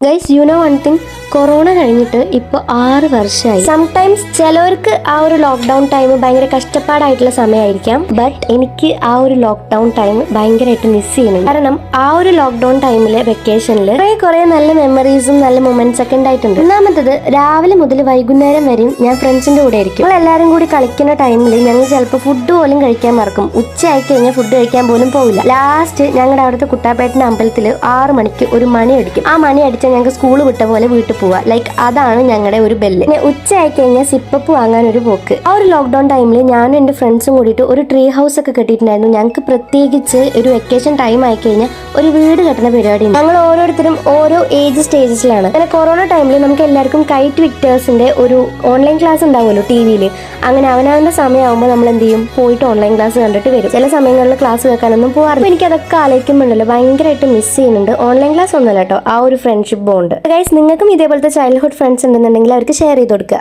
Guys you know one thing, corona കഴിഞ്ഞിട്ട് ഇപ്പോൾ 6 വർഷമായി. സംടൈംസ് ചിലവർക്ക് ആ ഒരു ലോക്ക്ഡൗൺ ടൈം ഭയങ്കര കഷ്ടപ്പാടായിട്ടുള്ള സമയമായിരിക്കാം. ബട്ട് എനിക്ക് ആ ഒരു ലോക്ക്ഡൗൺ ടൈം ഭയങ്കരമായിട്ട് മിസ് ചെയ്യുന്നുണ്ട്. കാരണം ആ ഒരു ലോക്ക്ഡൗൺ ടൈമിലെ വെക്കേഷനിൽ കുറെ നല്ല മെമ്മറീസും നല്ല മൊമെന്റ്സ് ഒക്കെ ഉണ്ടായിട്ടുണ്ട്. ഒന്നാമത്തത്, രാവിലെ മുതൽ വൈകുന്നേരം വരെയും ഞാൻ ഫ്രണ്ട്സിന്റെ കൂടെ ആയിരിക്കും. നമ്മൾ എല്ലാവരും കൂടി കളിക്കുന്ന ടൈമിൽ ഞങ്ങൾ ചിലപ്പോൾ ഫുഡ് പോലും കഴിക്കാൻ മറക്കും. ഉച്ചയായി കഴിഞ്ഞാൽ ഫുഡ് കഴിക്കാൻ പോലും പോവില്ല. ലാസ്റ്റ് ഞങ്ങളുടെ അവിടുത്തെ കുട്ടാപ്പേട്ടൻ്റെ അമ്പലത്തിൽ 6 മണിക്ക് ഒരു മണി അടിക്കും. ആ മണി അടിച്ചാൽ ഞങ്ങൾക്ക് സ്കൂൾ വിട്ട പോലെ വീട്ടിൽ പോവാ. ലൈക്ക് അതാണ് ഞങ്ങളുടെ ഒരു ബെല്ല്. ഉച്ചയായി കഴിഞ്ഞാൽ സിപ്പപ്പ് വാങ്ങാൻ ഒരു പോക്ക്. ആ ഒരു ലോക്ക്ഡൌൺ ടൈമിൽ ഞാനും എൻ്റെ ഫ്രണ്ട്സും കൂടിയിട്ട് ഒരു ട്രീ ഹൗസ് ഒക്കെ കെട്ടിയിട്ടുണ്ടായിരുന്നു. ഞങ്ങൾക്ക് പ്രത്യേകിച്ച് ഒരു വെക്കേഷൻ ടൈം ആയി കഴിഞ്ഞാൽ ഒരു വീട് കെട്ടുന്ന പരിപാടി. ഞങ്ങൾ ഓരോരുത്തരും ഓരോ ഏജ് സ്റ്റേജസിലാണ്. അങ്ങനെ കൊറോണ ടൈമിൽ നമുക്ക് എല്ലാവർക്കും കൈറ്റ് വിക്ടേഴ്സിന്റെ ഒരു ഓൺലൈൻ ക്ലാസ് ഉണ്ടാവുമല്ലോ ടി.വിയിൽ. അങ്ങനെ അവനവൻ്റെ സമയമാകുമ്പോൾ നമ്മൾ എന്ത് ചെയ്യും, പോയിട്ട് ഓൺലൈൻ ക്ലാസ് കണ്ടിട്ട് വരും. ചില സമയങ്ങളിൽ ക്ലാസ് കേൾക്കാനൊന്നും പോകാറില്ല. എനിക്ക് അതൊക്കെ ആലോചിക്കുമ്പോഴല്ലോ ഭയങ്കരമായിട്ട് മിസ് ചെയ്യുന്നുണ്ട്. ഓൺലൈൻ ക്ലാസ് ഒന്നുമല്ല കേട്ടോ, ആ ഒരു ഫ്രണ്ട്ഷിപ്പ് ബോണ്ട്. ഗൈസ്, നിങ്ങൾക്കും ഇതേപോലത്തെ ചൈൽഡ്ഹുഡ് ഫ്രണ്ട്സ് ഉണ്ടെന്നുണ്ടെങ്കിൽ അവർക്ക് ഷെയർ ചെയ്ത് കൊടുക്കുക.